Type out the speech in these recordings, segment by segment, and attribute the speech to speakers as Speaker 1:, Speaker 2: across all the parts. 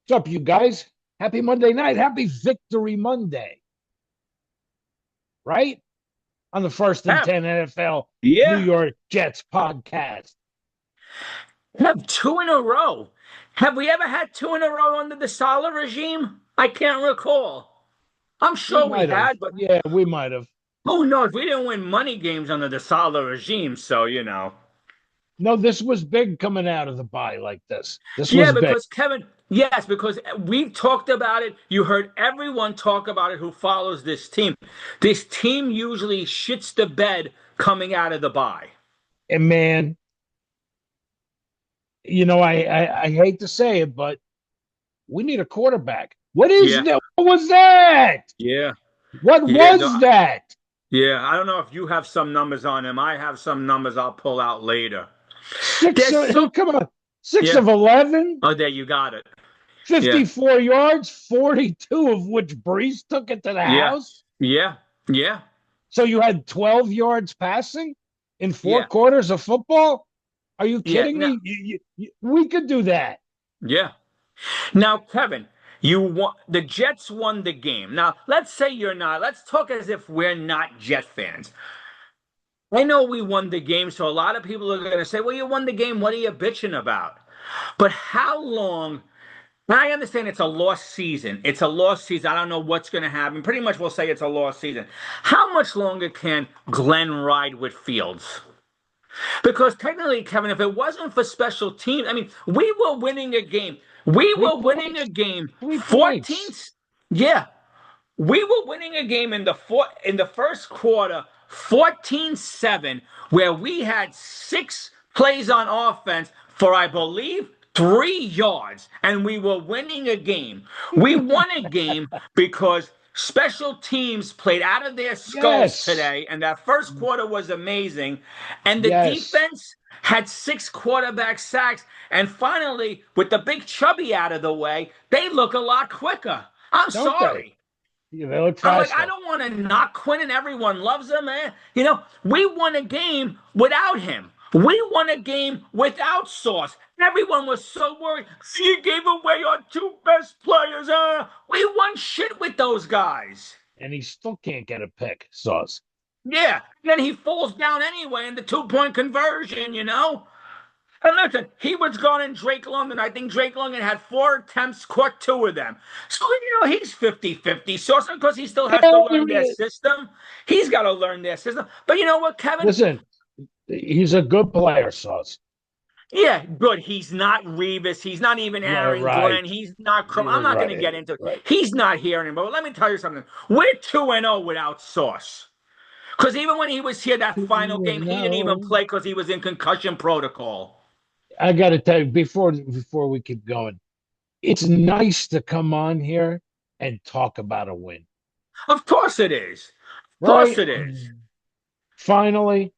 Speaker 1: What's up, you guys? Happy Monday night. Happy Victory Monday, right? On the First and
Speaker 2: Have
Speaker 1: 10 NFL New
Speaker 2: yeah,
Speaker 1: York Jets podcast.
Speaker 2: have two in a row. Have we ever had two in a row under the Salah regime? I can't recall. I'm
Speaker 1: We
Speaker 2: sure we
Speaker 1: might have.
Speaker 2: had, but
Speaker 1: Yeah, we might have.
Speaker 2: who knows? We didn't win money games under the Salah regime, so
Speaker 1: No, this was big coming out of the bye like this. This
Speaker 2: Yeah,
Speaker 1: was big.
Speaker 2: because Kevin, yes, because we talked about it. You heard everyone talk about it who follows this team. This team usually shits the bed coming out of the bye.
Speaker 1: And man, I hate to say it, but we need a quarterback. What is
Speaker 2: Yeah,
Speaker 1: that? What was that?
Speaker 2: yeah,
Speaker 1: What
Speaker 2: yeah. No,
Speaker 1: was that?
Speaker 2: yeah, I don't know if you have some numbers on him. I have some numbers I'll pull out later.
Speaker 1: Six,
Speaker 2: There's so
Speaker 1: come on. Six
Speaker 2: yeah.
Speaker 1: of 11,
Speaker 2: Oh, there you got it. Yeah,
Speaker 1: 54 yards, 42 of which Breeze took it to the
Speaker 2: yeah,
Speaker 1: house.
Speaker 2: yeah, yeah,
Speaker 1: So you had 12 yards passing in four
Speaker 2: yeah,
Speaker 1: quarters of football? Are you
Speaker 2: yeah.
Speaker 1: kidding
Speaker 2: No,
Speaker 1: me? We could do that.
Speaker 2: yeah. Now, Kevin, you won. The Jets won the game. Now, let's say you're not. Let's talk as if we're not Jet fans. I know we won the game, so a lot of people are going to say, "Well, you won the game. What are you bitching about?" But how long? I understand it's a lost season. It's a lost season. I don't know what's going to happen. Pretty much we'll say it's a lost season. How much longer can Glenn ride with Fields? Because technically, Kevin, if it wasn't for special teams, I mean, we were winning a game. We
Speaker 1: Three
Speaker 2: were winning a
Speaker 1: points.
Speaker 2: game 14.
Speaker 1: 3 points.
Speaker 2: Yeah, we were winning a game in the first quarter 14-7, where we had 6 plays on offense for, I believe, 3 yards, and we were winning a game. We won a game because special teams played out of their skulls
Speaker 1: Yes.
Speaker 2: today, and that first quarter was amazing. And the
Speaker 1: Yes.
Speaker 2: defense had 6 quarterback sacks. And finally, with the big chubby out of the way, they look a lot quicker. I'm
Speaker 1: Don't they?
Speaker 2: sorry.
Speaker 1: Yeah, they look
Speaker 2: I'm like, I
Speaker 1: faster.
Speaker 2: don't want to knock Quinn and everyone loves him, man. We won a game without him. We won a game without Sauce. Everyone was so worried. You gave away our two best players. We won shit with those guys.
Speaker 1: And he still can't get a pick, Sauce.
Speaker 2: Yeah. Then he falls down anyway in the 2 point conversion. And listen, he was gone in Drake London. I think Drake London had 4 attempts, caught 2 of them. So, he's 50-50. So, because he still has to learn their system, he's got to learn their system. But you know what, Kevin?
Speaker 1: Listen, he's a good player, Sauce.
Speaker 2: Yeah, good. He's not Revis. He's not even
Speaker 1: Yeah,
Speaker 2: Aaron
Speaker 1: right.
Speaker 2: Glenn. He's not
Speaker 1: Yeah,
Speaker 2: I'm not going to
Speaker 1: right.
Speaker 2: get into it.
Speaker 1: Right.
Speaker 2: He's not here anymore. But let me tell you something. We're 2-0 without Sauce. Because even when he was here that final game, he didn't even
Speaker 1: No.
Speaker 2: play because he was in concussion protocol.
Speaker 1: I got to tell you before we keep going, it's nice to come on here and talk about a win,
Speaker 2: Of course it is. Of course
Speaker 1: right?
Speaker 2: it is.
Speaker 1: Finally,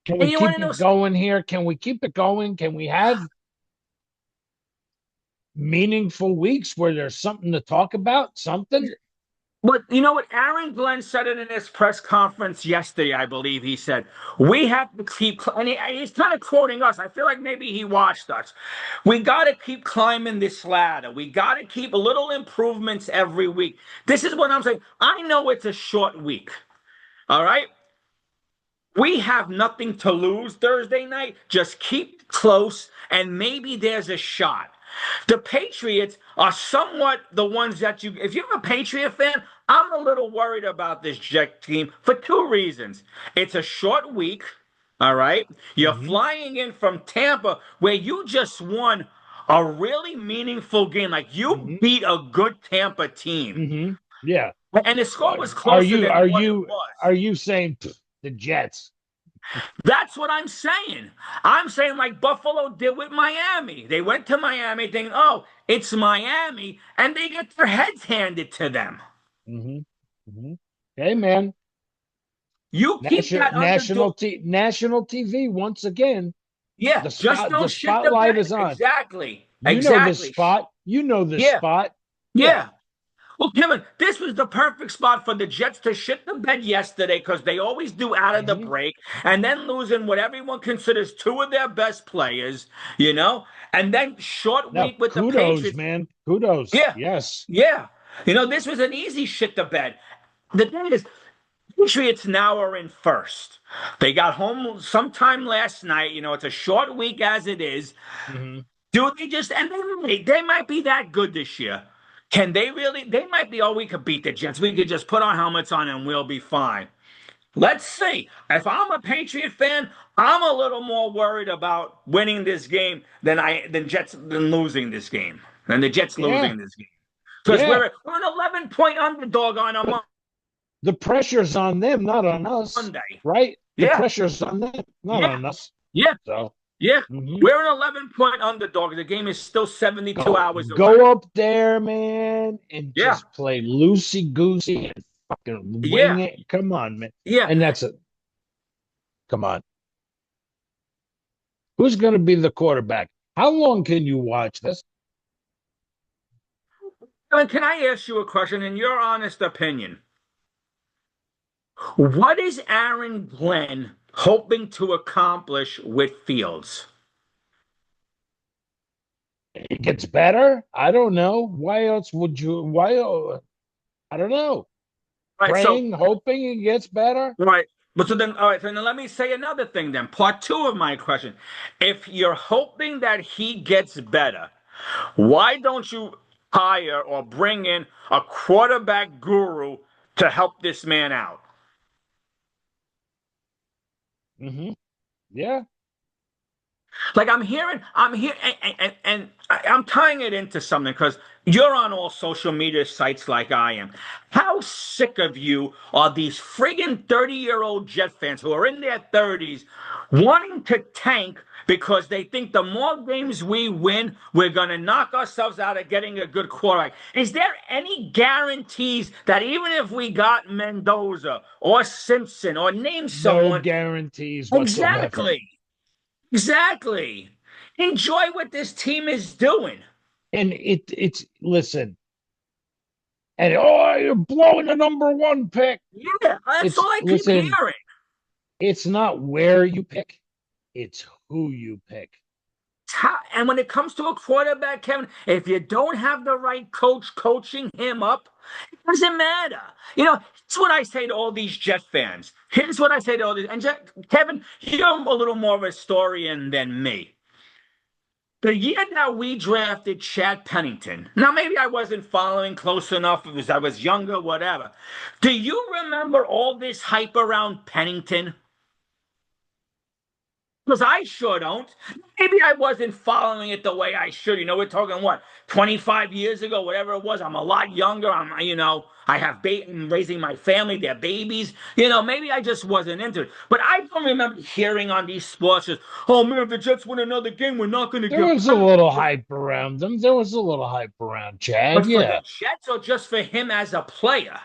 Speaker 1: can
Speaker 2: And
Speaker 1: we
Speaker 2: you want
Speaker 1: keep
Speaker 2: to know,
Speaker 1: it going here? Can we keep it going? Can we have meaningful weeks where there's something to talk about? Something?
Speaker 2: but you know what? Aaron Glenn said it in his press conference yesterday, I believe he said, we have to keep, and he's kind of quoting us. I feel like maybe he watched us. We got to keep climbing this ladder. We got to keep little improvements every week. This is what I'm saying. I know it's a short week. All right. We have nothing to lose Thursday night. Just keep close, and maybe there's a shot. The Patriots are somewhat the ones that if you're a Patriot fan, I'm a little worried about this Jet team for 2 reasons. It's a short week, all right? You're
Speaker 1: Mm-hmm.
Speaker 2: flying in from Tampa where you just won a really meaningful game. Like you
Speaker 1: Mm-hmm.
Speaker 2: beat a good Tampa team.
Speaker 1: Mm-hmm. Yeah.
Speaker 2: And the score was
Speaker 1: Are
Speaker 2: closer
Speaker 1: you
Speaker 2: than
Speaker 1: are
Speaker 2: what it
Speaker 1: you
Speaker 2: was.
Speaker 1: are you saying the Jets?
Speaker 2: That's what I'm saying. I'm saying like Buffalo did with Miami. They went to Miami thinking, oh, it's Miami, and they get their heads handed to them.
Speaker 1: Mm-hmm. Mm-hmm. Hey man,
Speaker 2: You keep that underdog.
Speaker 1: national TV once again.
Speaker 2: Yeah, just
Speaker 1: The
Speaker 2: don't shit the
Speaker 1: spotlight
Speaker 2: bed.
Speaker 1: is on.
Speaker 2: Exactly.
Speaker 1: You know this
Speaker 2: Exactly.
Speaker 1: spot. You know this
Speaker 2: Yeah.
Speaker 1: spot. Yeah.
Speaker 2: Yeah. Well, Kevin, this was the perfect spot for the Jets to shit the bed yesterday because they always do out of the
Speaker 1: Hmm.
Speaker 2: break, and then losing what everyone considers two of their best players, and then short
Speaker 1: Now,
Speaker 2: week with the
Speaker 1: kudos,
Speaker 2: Patriots.
Speaker 1: man. Kudos.
Speaker 2: Yeah,
Speaker 1: Yes.
Speaker 2: yeah. This was an easy shit the bed. The thing is, Patriots now are in first. They got home sometime last night. It's a short week as it is.
Speaker 1: Hmm.
Speaker 2: Do they just and they might be that good this year? Can they really? They might be. Oh, we could beat the Jets. We could just put our helmets on and we'll be fine. Let's see. If I'm a Patriot fan, I'm a little more worried about winning this game than losing this game than the Jets
Speaker 1: Yeah.
Speaker 2: losing this game because
Speaker 1: Yeah.
Speaker 2: we're an 11-point underdog on a
Speaker 1: But the pressure's on them, not on us,
Speaker 2: Monday.
Speaker 1: right? The
Speaker 2: Yeah,
Speaker 1: pressure's on them, not
Speaker 2: yeah,
Speaker 1: on us.
Speaker 2: yeah,
Speaker 1: So,
Speaker 2: yeah.
Speaker 1: mhm.
Speaker 2: We're an 11-point underdog. The game is still 72
Speaker 1: go
Speaker 2: hours away.
Speaker 1: go up there, man, and
Speaker 2: Yeah,
Speaker 1: just play loosey goosey and fucking wing
Speaker 2: yeah,
Speaker 1: it. Come on, man.
Speaker 2: yeah.
Speaker 1: And that's it. Come on. Who's going to be the quarterback? How long can you watch this?
Speaker 2: I mean, can I ask you a question in your honest opinion? What is Aaron Glenn hoping to accomplish with Fields?
Speaker 1: It gets better. I don't know. Why else would you? Why? I don't know.
Speaker 2: Right, so
Speaker 1: Praying, hoping it gets better.
Speaker 2: right. But so then, all right, so then let me say another thing then. Part two of my question. If you're hoping that he gets better, why don't you hire or bring in a quarterback guru to help this man out?
Speaker 1: Hmm. Yeah.
Speaker 2: Like I'm here, and I'm tying it into something because you're on all social media sites like I am. How sick of you are these friggin' 30-year-old Jet fans who are in their 30s wanting to tank because they think the more games we win, we're going to knock ourselves out of getting a good quarterback? Is there any guarantees that even if we got Mendoza or Simpson or name
Speaker 1: No
Speaker 2: someone,
Speaker 1: guarantees whatsoever.
Speaker 2: exactly. Exactly. Enjoy what this team is doing.
Speaker 1: And it's listen, and oh, you're blowing the number one pick.
Speaker 2: Yeah, that's all
Speaker 1: It's
Speaker 2: I keep
Speaker 1: listen,
Speaker 2: hearing.
Speaker 1: it's not where you pick, it's who you pick.
Speaker 2: And when it comes to a quarterback, Kevin, if you don't have the right coach coaching him up, it doesn't matter. It's what I say to all these Jet fans. Here's what I say to all these. And Kevin, you're a little more of a historian than me. The year that we drafted Chad Pennington, now maybe I wasn't following close enough because I was younger, whatever. Do you remember all this hype around Pennington? Because I sure don't. Maybe I wasn't following it the way I should. We're talking what, 25 years ago, whatever it was. I'm a lot younger. I'm raising my family, their babies. Maybe I just wasn't into it. But I don't remember hearing on these sports just, oh man, if the Jets win another game, we're not going to
Speaker 1: There
Speaker 2: get
Speaker 1: was a
Speaker 2: Pennington.
Speaker 1: little hype around them. There was a little hype around Chad.
Speaker 2: But for the
Speaker 1: Yeah.
Speaker 2: Jets or just for him as a player?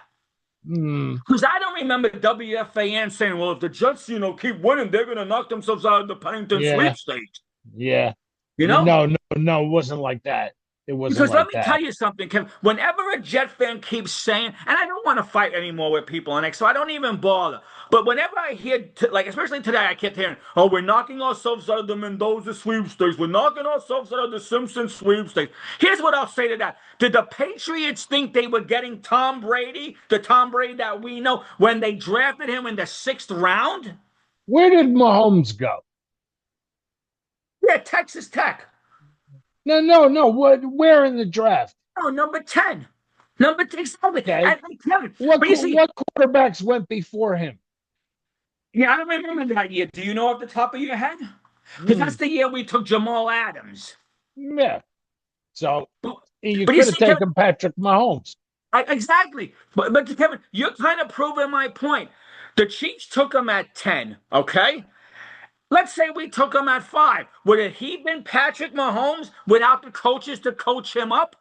Speaker 1: Mm,
Speaker 2: Because I don't remember WFAN saying, well, if the Jets, keep winning, they're going to knock themselves out of the Pennington
Speaker 1: yeah.
Speaker 2: sweepstakes.
Speaker 1: Yeah.
Speaker 2: You know?
Speaker 1: No, no, no, it wasn't like that. It wasn't
Speaker 2: Because let
Speaker 1: like
Speaker 2: me tell
Speaker 1: that.
Speaker 2: you something, Kevin. Whenever a Jet fan keeps saying, and I don't want to fight anymore with people on X, so I don't even bother. But whenever I hear, like, especially today, I kept hearing, oh, we're knocking ourselves out of the Mendoza sweepstakes. We're knocking ourselves out of the Simpson sweepstakes. Here's what I'll say to that. Did the Patriots think they were getting Tom Brady, the Tom Brady that we know, when they drafted him in the sixth round?
Speaker 1: Where did Mahomes go?
Speaker 2: Yeah, Texas Tech.
Speaker 1: No, no, no. What? Where in the draft?
Speaker 2: Oh, number 10. Number 10, exactly.
Speaker 1: Okay.
Speaker 2: And Kevin,
Speaker 1: What
Speaker 2: but you see,
Speaker 1: what quarterbacks went before him?
Speaker 2: yeah, I don't remember that year. Do you know off the top of your head? Because
Speaker 1: Hmm.
Speaker 2: that's the year we took Jamal Adams.
Speaker 1: Yeah. So
Speaker 2: But,
Speaker 1: you
Speaker 2: but you
Speaker 1: could have
Speaker 2: see, Kevin,
Speaker 1: taken Patrick Mahomes.
Speaker 2: exactly. But Kevin, you're kind of proving my point. The Chiefs took him at 10, okay? Let's say we took him at 5. Would it he been Patrick Mahomes without the coaches to coach him up?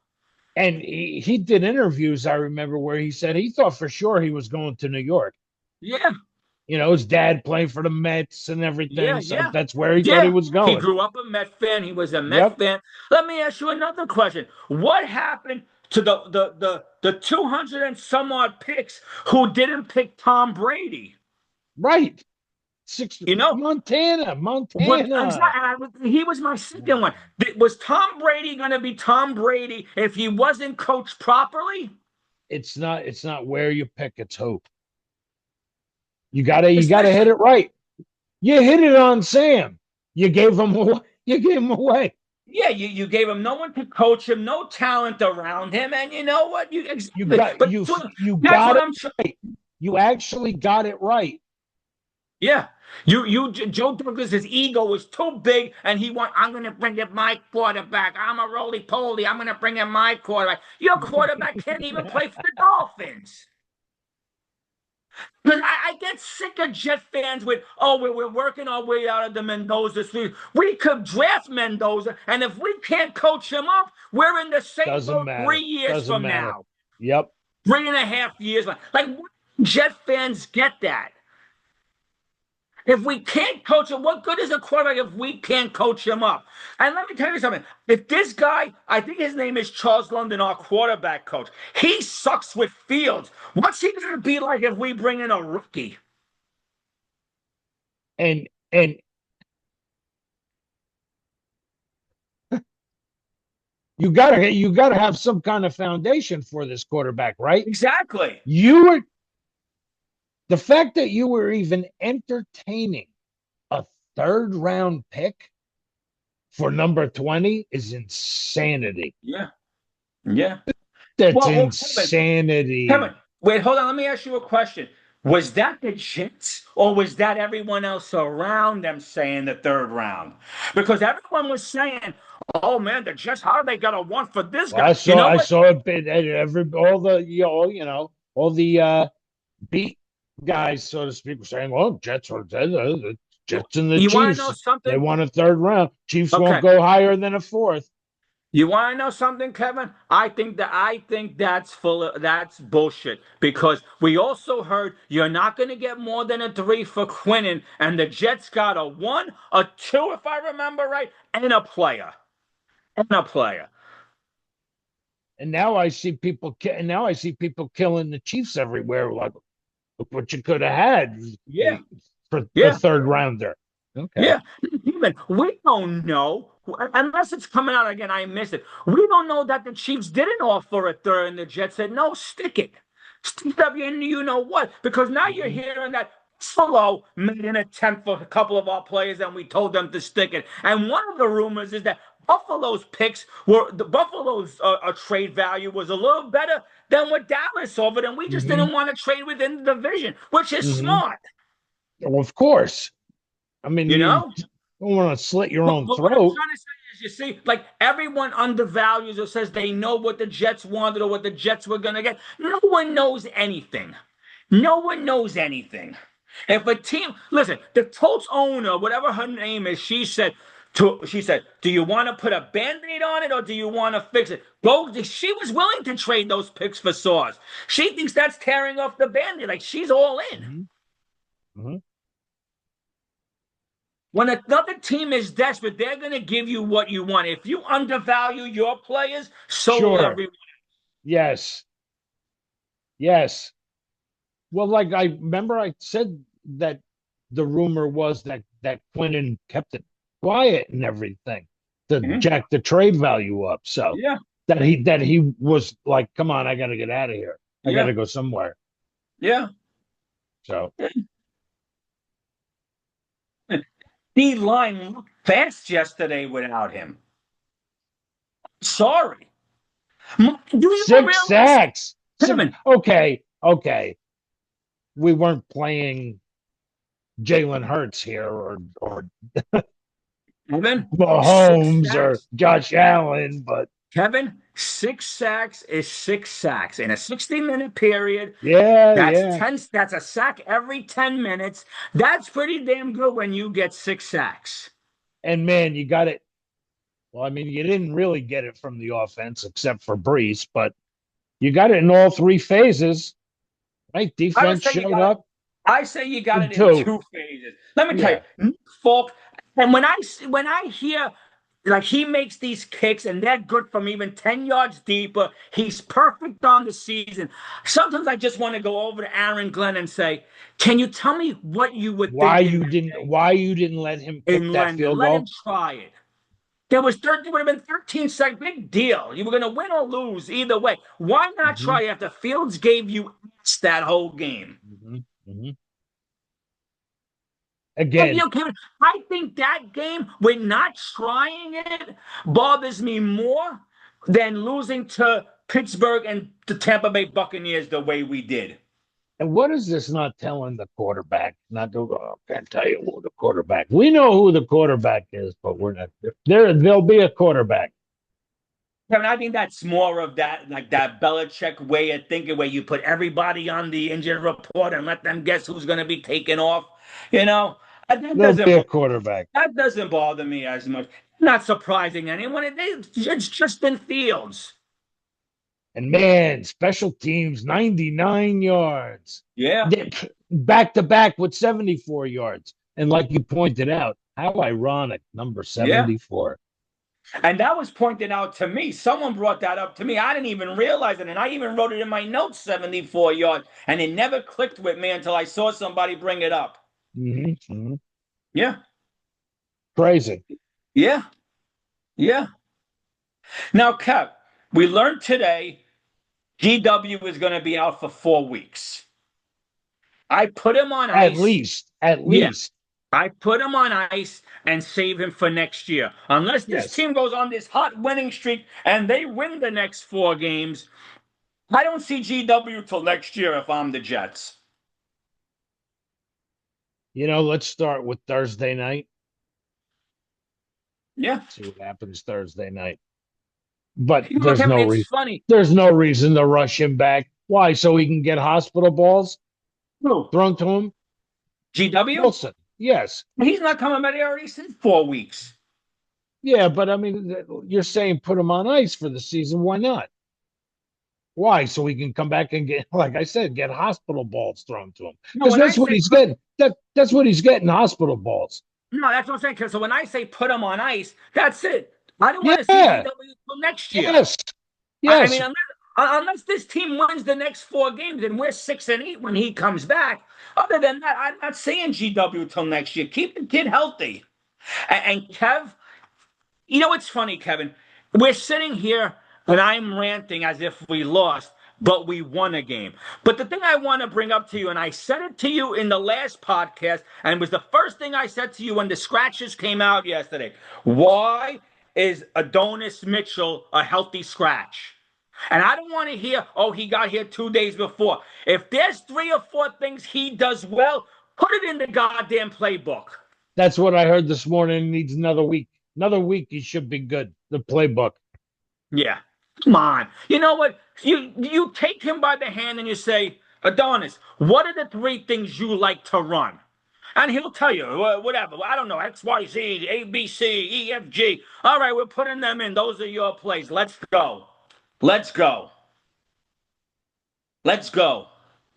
Speaker 1: And he did interviews, I remember, where he said he thought for sure he was going to New York.
Speaker 2: Yeah,
Speaker 1: His dad playing for the Mets and
Speaker 2: yeah,
Speaker 1: everything. So
Speaker 2: yeah.
Speaker 1: that's where he thought he
Speaker 2: Yeah,
Speaker 1: was
Speaker 2: he
Speaker 1: going.
Speaker 2: grew up a Met fan. He was a Met
Speaker 1: Yep.
Speaker 2: fan. Let me ask you another question. What happened to the 200 and some odd picks who didn't pick Tom Brady.
Speaker 1: Right. Six
Speaker 2: You know,
Speaker 1: Montana,
Speaker 2: what
Speaker 1: Montana.
Speaker 2: he was my second one. Was Tom Brady going to be Tom Brady if he wasn't coached properly?
Speaker 1: It's not where you pick, it's who. You gotta hit
Speaker 2: Especially,
Speaker 1: it right. You hit it on Sam. You gave him away. You gave him away.
Speaker 2: yeah, you gave him no one to coach him, no talent around him, and you know what? You
Speaker 1: You
Speaker 2: exactly,
Speaker 1: got
Speaker 2: but
Speaker 1: you
Speaker 2: that's
Speaker 1: got
Speaker 2: what
Speaker 1: it
Speaker 2: I'm.
Speaker 1: right. You actually got it right.
Speaker 2: Yeah, Joe Douglas's ego was too big, and he want. I'm going to bring in my quarterback. I'm a roly poly. I'm going to bring in my quarterback. Your quarterback can't even play for the Dolphins. Because I get sick of Jet fans with, oh, we're working our way out of the Mendoza season. We could draft Mendoza, and if we can't coach him up, we're in the same
Speaker 1: Doesn't
Speaker 2: boat
Speaker 1: matter.
Speaker 2: 3 years
Speaker 1: Doesn't
Speaker 2: from
Speaker 1: matter.
Speaker 2: now,
Speaker 1: Yep.
Speaker 2: 3.5 years. Like, Jet fans get that. If we can't coach him, what good is a quarterback if we can't coach him up? And let me tell you something. If this guy, I think his name is Charles London, our quarterback coach, he sucks with Fields. What's he going to be like if we bring in a rookie?
Speaker 1: And you gotta have some kind of foundation for this quarterback, right?
Speaker 2: Exactly.
Speaker 1: You were the fact that you were even entertaining a third round pick for number 20 is insanity.
Speaker 2: Yeah. Yeah.
Speaker 1: That's
Speaker 2: Well, Kevin,
Speaker 1: insanity.
Speaker 2: wait, hold on. Let me ask you a question. Was that the Jets or was that everyone else around them saying the third round? Because everyone was saying, oh man, the Jets, how are they got a one for this
Speaker 1: Well,
Speaker 2: guy? You know
Speaker 1: I
Speaker 2: what?
Speaker 1: saw it every all the all the beat guys, so to speak, were saying, well, the Jets and the
Speaker 2: You want to know
Speaker 1: Chiefs, they
Speaker 2: something?
Speaker 1: want a third round. Chiefs won't
Speaker 2: Okay.
Speaker 1: go higher than a fourth.
Speaker 2: You want to know something, Kevin? I think that's that's bullshit because we also heard you're not going to get more than a three for Quinnen, and the Jets got a one, a two, if I remember right, and a player, and a player.
Speaker 1: And now I see people killing the Chiefs everywhere. Like, look what you could have had
Speaker 2: Yeah,
Speaker 1: for a
Speaker 2: yeah.
Speaker 1: third rounder. Okay.
Speaker 2: Yeah, even we don't know unless it's coming out again. I missed it. We don't know that the Chiefs didn't offer a third, and the Jets said no, stick it, stick up. You know what? Because now you're
Speaker 1: Mhm.
Speaker 2: hearing that Buffalo made an attempt for a couple of our players, and we told them to stick it. And one of the rumors is that Buffalo's picks were the Buffalo's trade value was a little better than what Dallas offered, and we just
Speaker 1: Mhm.
Speaker 2: didn't want to trade within the division, which is
Speaker 1: Mhm.
Speaker 2: smart,
Speaker 1: Well, of course. I mean,
Speaker 2: you
Speaker 1: you
Speaker 2: know.
Speaker 1: don't want to slit your own
Speaker 2: But what I'm
Speaker 1: throat.
Speaker 2: trying to say is, you see, like everyone undervalues or says they know what the Jets wanted or what the Jets were going to get. No one knows anything. No one knows anything. If a team, listen, the Colts owner, whatever her name is, she said, do you want to put a band-aid on it or do you want to fix it? Go. She was willing to trade those picks for Saws. She thinks that's tearing off the band-aid. Like she's all in.
Speaker 1: Mhm. Mhm.
Speaker 2: When another team is desperate, they're going to give you what you want. If you undervalue your players, so will
Speaker 1: Sure.
Speaker 2: everyone.
Speaker 1: Yes. Yes. Well, like I remember I said that the rumor was that Quinton kept it quiet and everything to
Speaker 2: Mhm.
Speaker 1: jack the trade value up. So
Speaker 2: Yeah,
Speaker 1: that he was like, come on, I gotta get out of here. I
Speaker 2: yeah,
Speaker 1: gotta go somewhere.
Speaker 2: yeah.
Speaker 1: So
Speaker 2: D line looked fast yesterday without him. Sorry. Do you
Speaker 1: six
Speaker 2: realize,
Speaker 1: sacks. Six,
Speaker 2: Kevin?
Speaker 1: okay, okay. We weren't playing Jalen Hurts here or
Speaker 2: Kevin, six
Speaker 1: Mahomes or
Speaker 2: sacks.
Speaker 1: Josh Allen, but
Speaker 2: Kevin, 6 sacks is 6 sacks in a 60-minute period.
Speaker 1: yeah,
Speaker 2: That's
Speaker 1: yeah.
Speaker 2: 10. That's a sack every 10 minutes. That's pretty damn good when you get 6 sacks.
Speaker 1: And man, you got it. Well, I mean, you didn't really get it from the offense except for Brees, but you got it in all three phases, right?
Speaker 2: I would
Speaker 1: Defense
Speaker 2: say you
Speaker 1: showed
Speaker 2: got it.
Speaker 1: up
Speaker 2: I say you got
Speaker 1: in
Speaker 2: it in
Speaker 1: two.
Speaker 2: two phases. Let me tell you,
Speaker 1: Yeah.
Speaker 2: Nick Folk. And when I hear like he makes these kicks and they're good from even 10 yards deeper. He's perfect on the season. Sometimes I just want to go over to Aaron Glenn and say, can you tell me what you were thinking
Speaker 1: why you didn't let him kick
Speaker 2: in
Speaker 1: that
Speaker 2: London?
Speaker 1: field
Speaker 2: Let him
Speaker 1: goal?
Speaker 2: try it. There would have been 13 seconds. Big deal. You were going to win or lose either way. Why not
Speaker 1: Hmm.
Speaker 2: try after Fields gave you that whole game?
Speaker 1: Hmm. Hmm.
Speaker 2: And you
Speaker 1: Again,
Speaker 2: know, Kevin, I think that game, we're not trying it, bothers me more than losing to Pittsburgh and the Tampa Bay Buccaneers the way we did.
Speaker 1: and what is this not telling the quarterback? Not to, can't tell you who the quarterback. We know who the quarterback is, but we're not there. There'll be a quarterback.
Speaker 2: Kevin, I think that's more of that, like that Belichick way of thinking, where you put everybody on the injured report and let them guess who's going to be taken off. You know, that
Speaker 1: There'll
Speaker 2: doesn't
Speaker 1: be a quarterback.
Speaker 2: that doesn't bother me as much. Not surprising anyone. It's Justin Fields.
Speaker 1: And man, special teams, 99 yards.
Speaker 2: Yeah,
Speaker 1: Back to back with 74 yards. And like you pointed out, how ironic, number
Speaker 2: yeah.
Speaker 1: 74.
Speaker 2: And that was pointed out to me. Someone brought that up to me. I didn't even realize it. And I even wrote it in my notes, 74 yards. And it never clicked with me until I saw somebody bring it up.
Speaker 1: Hmm. Hmm.
Speaker 2: Yeah.
Speaker 1: Crazy.
Speaker 2: Yeah. Yeah. Now, Kev, we learned today GW is going to be out for 4 weeks. I put him on
Speaker 1: At
Speaker 2: ice.
Speaker 1: least, at
Speaker 2: Yeah.
Speaker 1: least.
Speaker 2: I put him on ice and save him for next year. Unless this
Speaker 1: Yes.
Speaker 2: team goes on this hot winning streak and they win the next 4 games, I don't see GW till next year if I'm the Jets.
Speaker 1: Let's start with Thursday night.
Speaker 2: Yeah.
Speaker 1: See what happens Thursday night. But
Speaker 2: You know, Kevin, it's funny.
Speaker 1: there's no reason to rush him back. Why? So he can get hospital balls
Speaker 2: Who?
Speaker 1: thrown to him?
Speaker 2: GW?
Speaker 1: Wilson. Yes.
Speaker 2: He's not coming back. He already said 4 weeks.
Speaker 1: Yeah, but I mean, you're saying put him on ice for the season. Why not? Why? So he can come back and get, like I said, get hospital balls thrown to him.
Speaker 2: No,
Speaker 1: Because
Speaker 2: when I
Speaker 1: that's what
Speaker 2: say
Speaker 1: he's
Speaker 2: put,
Speaker 1: getting. That's what he's getting, hospital balls.
Speaker 2: no, that's what I'm saying. 'Cause so when I say put him on ice, that's it. I don't want to see
Speaker 1: Yeah.
Speaker 2: GW till next year.
Speaker 1: Yes.
Speaker 2: I mean,
Speaker 1: Yes.
Speaker 2: unless this team wins the next 4 games and we're 6-8 when he comes back. Other than that, I'm not seeing GW till next year. Keep the kid healthy. And Kev, you know what's funny, Kevin? We're sitting here and I'm ranting as if we lost, but we won a game. But the thing I want to bring up to you, and I said it to you in the last podcast, and it was the first thing I said to you when the scratches came out yesterday. Why is Adonis Mitchell a healthy scratch? And I don't want to hear, oh, he got here 2 days before. If there's 3 or 4 things he does well, put it in the goddamn playbook.
Speaker 1: That's what I heard this morning. He needs another week. Another week, he should be good. The playbook.
Speaker 2: Yeah. Come on. You know what? You take him by the hand and you say, Adonis, what are the 3 things you like to run? And he'll tell you, whatever. I don't know, X, Y, Z, A, B, C, E, F, G. All right, we're putting them in. Those are your plays. Let's go. Let's go. Let's go.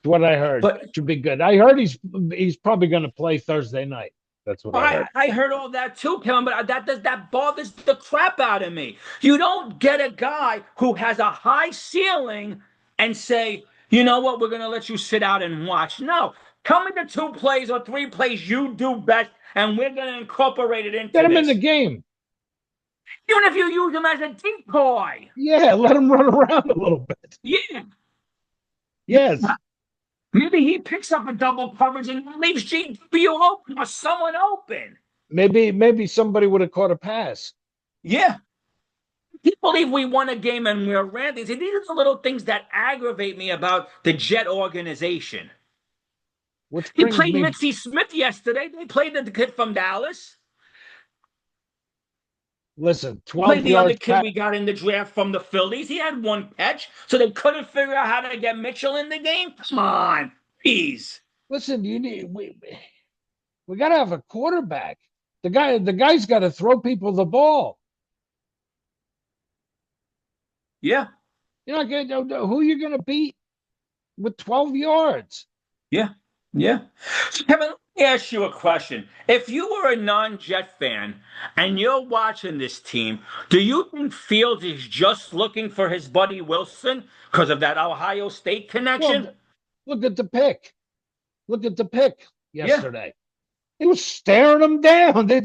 Speaker 1: That's what I heard.
Speaker 2: But
Speaker 1: Should be good. I heard he's probably going to play Thursday night. That's what I
Speaker 2: I,
Speaker 1: heard.
Speaker 2: I heard all that too, Kevin, but that bothers the crap out of me. You don't get a guy who has a high ceiling and say, you know what, we're going to let you sit out and watch. No, tell me the 2 plays or 3 plays you do best, and we're going to incorporate it
Speaker 1: Get
Speaker 2: into
Speaker 1: him in the
Speaker 2: this.
Speaker 1: game.
Speaker 2: Even if you use him as a decoy.
Speaker 1: Yeah, let him run around a little bit.
Speaker 2: Yeah.
Speaker 1: Yes.
Speaker 2: Maybe he picks up a double coverage and leaves GW open or someone open.
Speaker 1: Maybe somebody would have caught a pass.
Speaker 2: Yeah. Can't believe we won a game and we're ranting. See, these are the little things that aggravate me about the Jet organization.
Speaker 1: Which
Speaker 2: He
Speaker 1: brings
Speaker 2: played
Speaker 1: me,
Speaker 2: Mitzi Smith yesterday. They played the kid from Dallas.
Speaker 1: listen,
Speaker 2: Played
Speaker 1: 12
Speaker 2: the other
Speaker 1: yards
Speaker 2: kid
Speaker 1: pass.
Speaker 2: we got in the draft from the Phillies. He had 1 catch, so they couldn't figure out how to get Mitchell in the game. Come on, please.
Speaker 1: Listen, we got to have a quarterback. The guy's got to throw people the ball.
Speaker 2: Yeah,
Speaker 1: Who you going to beat with 12 yards?
Speaker 2: yeah, yeah. So, Kevin, me ask you a question. If you were a non-Jet fan and you're watching this team, do you think Fields is just looking for his buddy Wilson because of that Ohio State
Speaker 1: Well,
Speaker 2: connection?
Speaker 1: look at the pick. Look at the pick
Speaker 2: Yeah,
Speaker 1: yesterday. He was staring him down. They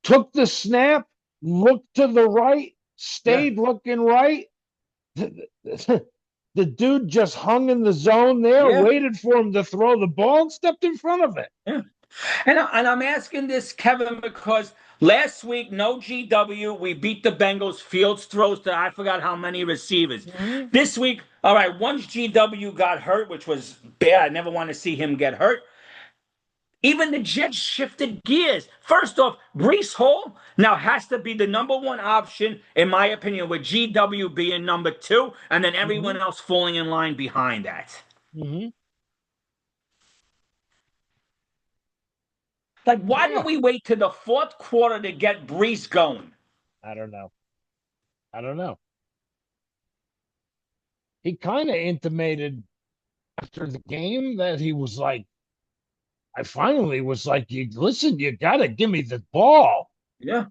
Speaker 1: took the snap, looked to the right,
Speaker 2: yeah,
Speaker 1: stayed looking right. The dude just hung in the zone there,
Speaker 2: yeah,
Speaker 1: waited for him to throw the ball, and stepped in front of it.
Speaker 2: yeah. And I'm asking this, Kevin, because last week, no GW, we beat the Bengals. Fields throws to I forgot how many receivers.
Speaker 1: Mm-hmm.
Speaker 2: This week, all right, once GW got hurt, which was bad. I never want to see him get hurt. Even the Jets shifted gears. First off, Brees Hall now has to be the number one option, in my opinion, with GW being number two, and then
Speaker 1: Mm-hmm.
Speaker 2: everyone else falling in line behind that.
Speaker 1: Mm-hmm.
Speaker 2: Like, why
Speaker 1: Yeah,
Speaker 2: didn't we wait to the fourth quarter to get Brees going?
Speaker 1: I don't know. I don't know. He kind of intimated after the game that he was like, I finally was like, you listen, you got to give me the ball.
Speaker 2: Yeah.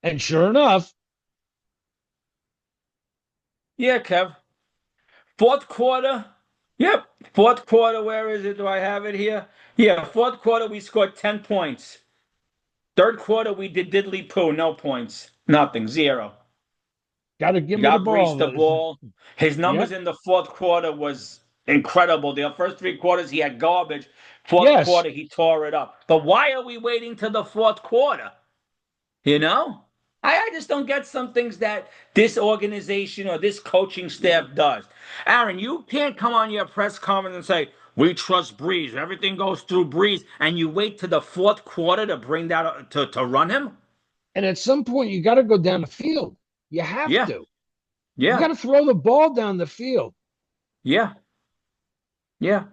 Speaker 1: And sure enough,
Speaker 2: Yeah, Kev. Fourth quarter. Yep. Fourth quarter. Where is it? Do I have it here? Yeah. Fourth quarter, we scored 10 points. Third quarter, we did diddly poo. No points. Nothing. Zero.
Speaker 1: got to give
Speaker 2: You
Speaker 1: me the
Speaker 2: got Brees
Speaker 1: ball.
Speaker 2: the ball. His numbers
Speaker 1: Yep.
Speaker 2: in the fourth quarter was incredible. The first three quarters, he had garbage. Fourth
Speaker 1: Yes.
Speaker 2: quarter, he tore it up. But why are we waiting to the fourth quarter? You know? I just don't get some things that this organization or this coaching staff does. Aaron, you can't come on your press conference and say, we trust Breeze. Everything goes through Breeze. And you wait to the fourth quarter to bring that to run him?
Speaker 1: And at some point, you got to go down the field. You have
Speaker 2: Yeah.
Speaker 1: to. You got
Speaker 2: Yeah.
Speaker 1: to throw the ball down the field.
Speaker 2: Yeah. Yeah.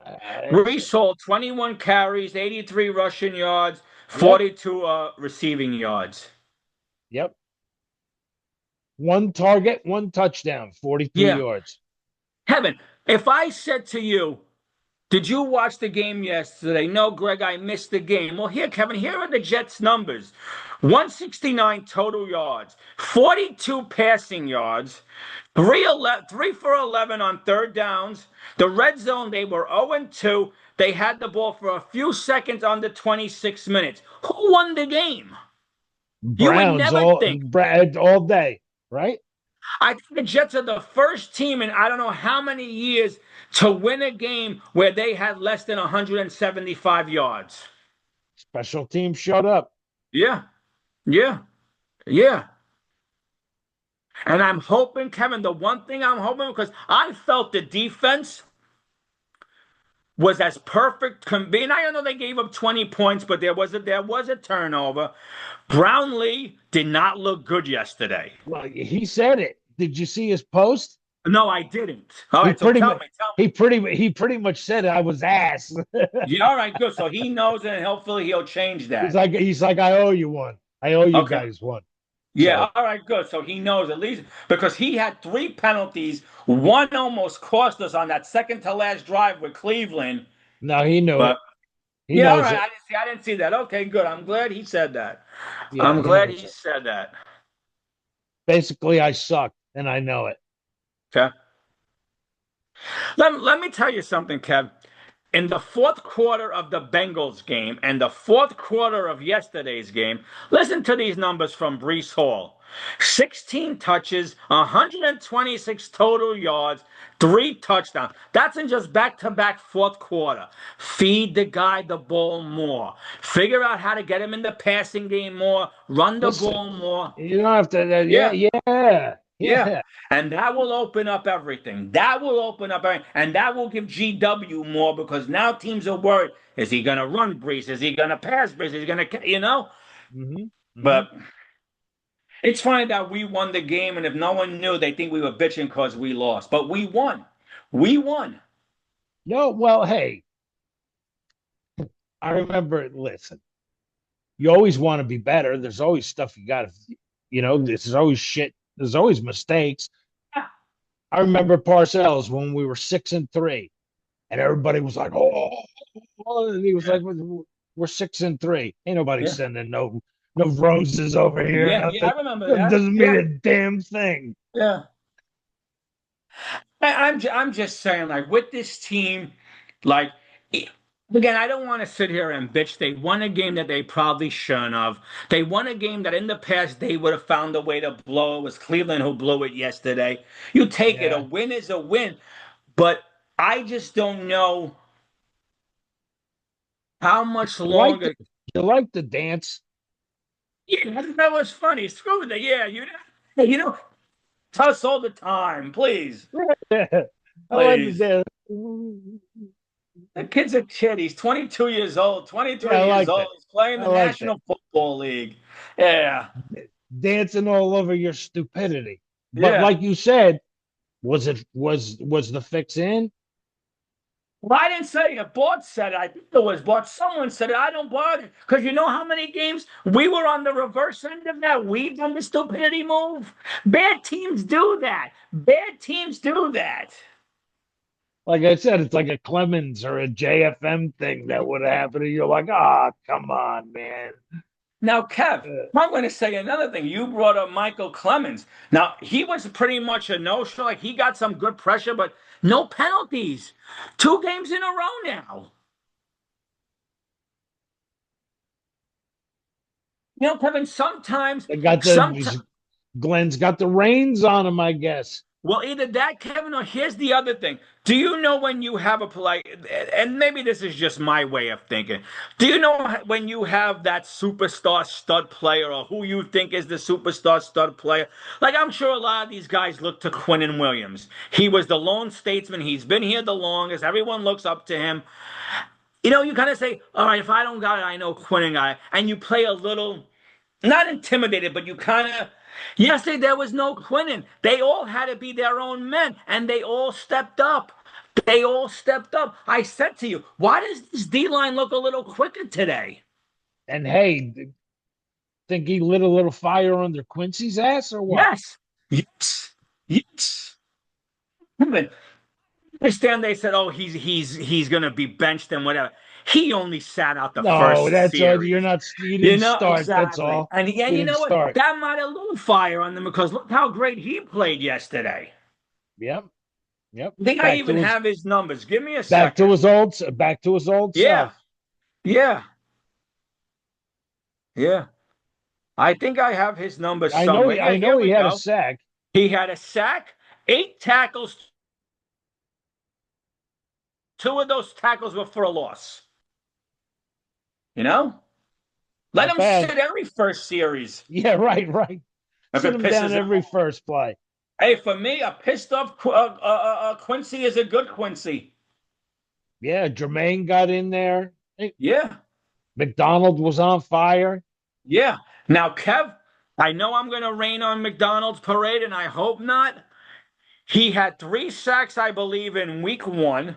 Speaker 1: It's,
Speaker 2: Brees sold 21 carries, 83 rushing yards,
Speaker 1: yep.
Speaker 2: 42 receiving yards.
Speaker 1: Yep. One target, one touchdown, 43
Speaker 2: Yeah.
Speaker 1: yards.
Speaker 2: Kevin, if I said to you, did you watch the game yesterday? No, Greg, I missed the game. Well, here, Kevin, here are the Jets' numbers 169 total yards, 42 passing yards, 3 for 11 on third downs. The red zone, they were 0-2. They had the ball for a few seconds under 26 minutes. Who won the game? You would
Speaker 1: Browns
Speaker 2: never think.
Speaker 1: all day, right?
Speaker 2: I think the Jets are the first team in I don't know how many years to win a game where they had less than 175 yards.
Speaker 1: Special team showed up.
Speaker 2: Yeah, yeah, yeah. And I'm hoping, Kevin, the one thing I'm hoping, because I felt the defense was as perfect can be. And I know they gave up 20 points, but there was a turnover. Brownlee did not look good yesterday.
Speaker 1: Well, he said it. Did you see his post?
Speaker 2: No, I didn't. All
Speaker 1: He
Speaker 2: right, so
Speaker 1: pretty
Speaker 2: tell
Speaker 1: much
Speaker 2: me, tell
Speaker 1: he pretty much said I was ass.
Speaker 2: me. Yeah, all right, good. So he knows, and hopefully he'll change
Speaker 1: he's
Speaker 2: that.
Speaker 1: like he's like I owe you one. I owe you
Speaker 2: Okay.
Speaker 1: guys one.
Speaker 2: Yeah,
Speaker 1: So
Speaker 2: all right, good. So he knows at least because he had three penalties. One almost cost us on that second to last drive with Cleveland.
Speaker 1: no, he knew
Speaker 2: But
Speaker 1: it. He
Speaker 2: yeah, all
Speaker 1: knows
Speaker 2: right.
Speaker 1: it.
Speaker 2: I didn't see that. Okay, good. I'm glad he said that.
Speaker 1: Yeah,
Speaker 2: I'm
Speaker 1: he
Speaker 2: glad
Speaker 1: knows
Speaker 2: he
Speaker 1: it.
Speaker 2: said that.
Speaker 1: Basically, I suck and I know it.
Speaker 2: Okay. Let me tell you something, Kev. In the fourth quarter of the Bengals game and the fourth quarter of yesterday's game, listen to these numbers from Brees Hall 16 touches, 126 total yards, three touchdowns. That's in just back to back fourth quarter. Feed the guy the ball more. Figure out how to get him in the passing game more. Run the
Speaker 1: Listen,
Speaker 2: ball more.
Speaker 1: you don't have to. Yeah,
Speaker 2: Yeah.
Speaker 1: yeah,
Speaker 2: Yeah.
Speaker 1: yeah.
Speaker 2: And that will open up everything. That will open up everything. And that will give GW more because now teams are worried. Is he going to run Brees? Is he going to pass Brees? Is he going to,
Speaker 1: Mm-hmm. Mm-hmm.
Speaker 2: But it's funny that we won the game. And if no one knew, they think we were bitching because we lost. But we won. We won.
Speaker 1: No, well, hey, I remember. Listen, you always want to be better. There's always stuff you got to, there's always shit. There's always mistakes.
Speaker 2: Yeah.
Speaker 1: I remember Parcells when we were 6-3, and everybody was like, "Oh," and he was
Speaker 2: Yeah,
Speaker 1: like, "We're 6-3. Ain't nobody
Speaker 2: yeah,
Speaker 1: sending no roses over here.
Speaker 2: yeah, yeah.
Speaker 1: Nothing.
Speaker 2: I remember
Speaker 1: That
Speaker 2: that.
Speaker 1: doesn't mean
Speaker 2: Yeah,
Speaker 1: a damn thing."
Speaker 2: yeah. I'm just saying, like with this team, like e- again, I don't want to sit here and bitch. They won a game that they probably shouldn't have. They won a game that in the past they would have found a way to blow. It was Cleveland who blew it yesterday. You take it. A
Speaker 1: Yeah,
Speaker 2: win is a win, but I just don't know how much
Speaker 1: you like the
Speaker 2: longer.
Speaker 1: you like the dance.
Speaker 2: Yeah, that was funny. Screw that. Yeah, you know, us all the time, please,
Speaker 1: I like the
Speaker 2: please.
Speaker 1: dance.
Speaker 2: That kid's a kid. He's 22 years old,
Speaker 1: Yeah,
Speaker 2: 23
Speaker 1: I
Speaker 2: years
Speaker 1: liked
Speaker 2: old.
Speaker 1: it.
Speaker 2: He's playing
Speaker 1: I
Speaker 2: the
Speaker 1: liked it.
Speaker 2: National Football League. Yeah,
Speaker 1: Dancing all over your stupidity. But
Speaker 2: yeah.
Speaker 1: like you said, was the fix in?
Speaker 2: Well, I didn't say it. Bart said it. I think it was Bart. Someone said it. I don't bother. Because you know how many games we were on the reverse end of that? We've done the stupidity move. Bad teams do that. Bad teams do that.
Speaker 1: Like I said, it's like a Clemens or a JFM thing that would happen. And you're like, ah, come on, man.
Speaker 2: Now, Kev,
Speaker 1: Uh,
Speaker 2: I'm going to say another thing. You brought up Michael Clemens. Now, he was pretty much a no-show. Like, he got some good pressure, but no penalties. 2 games in a row now. You know, Kevin,
Speaker 1: they got
Speaker 2: sometimes,
Speaker 1: Glenn's got the reins on him, I guess.
Speaker 2: well, either that, Kevin, or here's the other thing. Do you know when you have a polite, and maybe this is just my way of thinking. Do you know when you have that superstar stud player or who you think is the superstar stud player? Like, I'm sure a lot of these guys look to Quinnen Williams. He was the lone statesman. He's been here the longest. Everyone looks up to him. You know, you kind of say, all right, if I don't got it, I know Quinnen got it. And you play a little not intimidated, but you kind of. Yesterday there was no Quinnen. They all had to be their own men, and they all stepped up. They all stepped up. I said to you, why does this D line look a little quicker today?
Speaker 1: And hey, think he lit a little fire under Quincy's ass or what?
Speaker 2: Yes, yes, yes. But I understand they said, oh, he's going to be benched and whatever. He only sat out the
Speaker 1: No,
Speaker 2: first
Speaker 1: that's all. You're
Speaker 2: series.
Speaker 1: not. You
Speaker 2: You
Speaker 1: didn't
Speaker 2: know,
Speaker 1: start. That's
Speaker 2: exactly.
Speaker 1: all.
Speaker 2: And
Speaker 1: You
Speaker 2: you
Speaker 1: didn't
Speaker 2: know what?
Speaker 1: start.
Speaker 2: That might have lit a fire on them because look how great he played yesterday.
Speaker 1: Yep. Yep.
Speaker 2: I think I even have his numbers. Give me a second.
Speaker 1: Back to his old
Speaker 2: Yeah,
Speaker 1: self.
Speaker 2: yeah, yeah. I think I have his numbers
Speaker 1: I know.
Speaker 2: somewhere. Yeah,
Speaker 1: I know
Speaker 2: here
Speaker 1: he
Speaker 2: we
Speaker 1: had a
Speaker 2: go.
Speaker 1: sack.
Speaker 2: He had a sack, 8 tackles. 2 of those tackles were for a loss. You know, let
Speaker 1: Not
Speaker 2: him
Speaker 1: bad.
Speaker 2: sit every first series
Speaker 1: Yeah. Right. Right.
Speaker 2: if
Speaker 1: Sit
Speaker 2: it
Speaker 1: him down
Speaker 2: pisses him
Speaker 1: every
Speaker 2: off.
Speaker 1: first play.
Speaker 2: Hey, for me, a pissed off Quincy is a good Quincy.
Speaker 1: Yeah. Jermaine got in there. Hey,
Speaker 2: Yeah,
Speaker 1: McDonald was on fire.
Speaker 2: yeah. Now, Kev, I know I'm going to rain on McDonald's parade, and I hope not. He had 3 sacks, I believe, in week 1.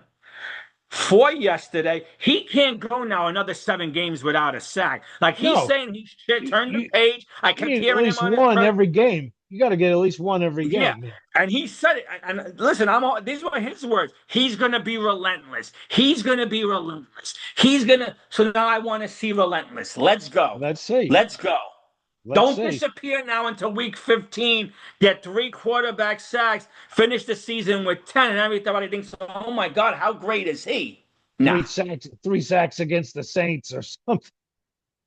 Speaker 2: 4 yesterday. He can't go now another 7 games without a sack. Like he's
Speaker 1: No,
Speaker 2: saying he
Speaker 1: you,
Speaker 2: turned the
Speaker 1: you,
Speaker 2: page. I
Speaker 1: you
Speaker 2: kept
Speaker 1: need at
Speaker 2: hearing him
Speaker 1: least
Speaker 2: on his
Speaker 1: one
Speaker 2: press.
Speaker 1: every game. You got to get at least one every
Speaker 2: Yeah.
Speaker 1: game.
Speaker 2: And he said it. And listen, these were his words. He's gonna be relentless. He's gonna be relentless. He's gonna so now I want to see relentless. Let's go.
Speaker 1: Let's see.
Speaker 2: Let's go.
Speaker 1: Let's
Speaker 2: Don't
Speaker 1: see.
Speaker 2: disappear now until week 15. Get 3 quarterback sacks. Finish the season with 10, and everybody thinks, oh my God, how great is he? Nah.
Speaker 1: 3 sacks against the Saints or something.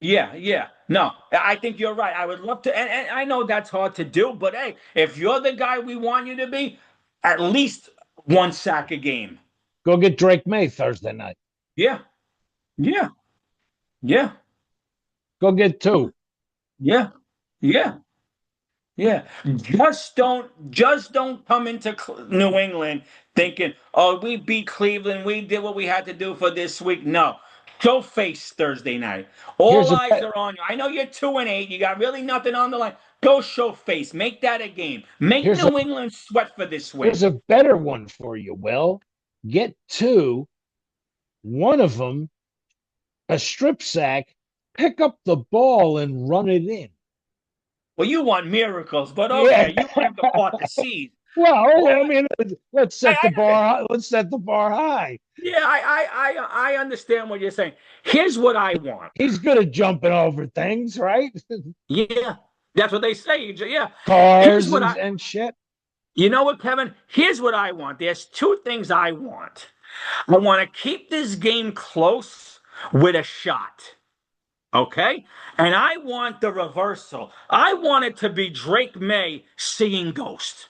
Speaker 2: Yeah, yeah. No, I think you're right. I would love to, and I know that's hard to do, but hey, if you're the guy we want you to be, at least 1 sack a game.
Speaker 1: Go get Drake May Thursday night.
Speaker 2: Yeah, yeah, yeah,
Speaker 1: Go get 2.
Speaker 2: yeah, yeah, yeah. Just don't come into New England thinking, oh, we beat Cleveland, we did what we had to do for this week. No. Go face Thursday night.
Speaker 1: Here's
Speaker 2: All
Speaker 1: a
Speaker 2: eyes
Speaker 1: bet.
Speaker 2: are on you. I know you're 2-8. You got really nothing on the line. Go show face. Make that a game. Make
Speaker 1: Here's a
Speaker 2: New England sweat for this
Speaker 1: here's
Speaker 2: win.
Speaker 1: a better one for you. Will get 2. One of them a strip sack. Pick up the ball and run it in.
Speaker 2: Well, you want miracles, but
Speaker 1: Yeah.
Speaker 2: okay, you want him to part the seas.
Speaker 1: Well, I
Speaker 2: Yeah,
Speaker 1: mean, let's
Speaker 2: I,
Speaker 1: set the
Speaker 2: I,
Speaker 1: bar. Let's set the bar high.
Speaker 2: yeah, I understand what you're saying. Here's what I want.
Speaker 1: He's good at jumping over things, right?
Speaker 2: Yeah, that's what they say. Yeah, here's
Speaker 1: Cars
Speaker 2: what
Speaker 1: and shit.
Speaker 2: you know what, Kevin? Here's what I want. There's two things I want. I want to keep this game close with a shot. Okay? And I want the reversal. I want it to be Drake May seeing ghosts.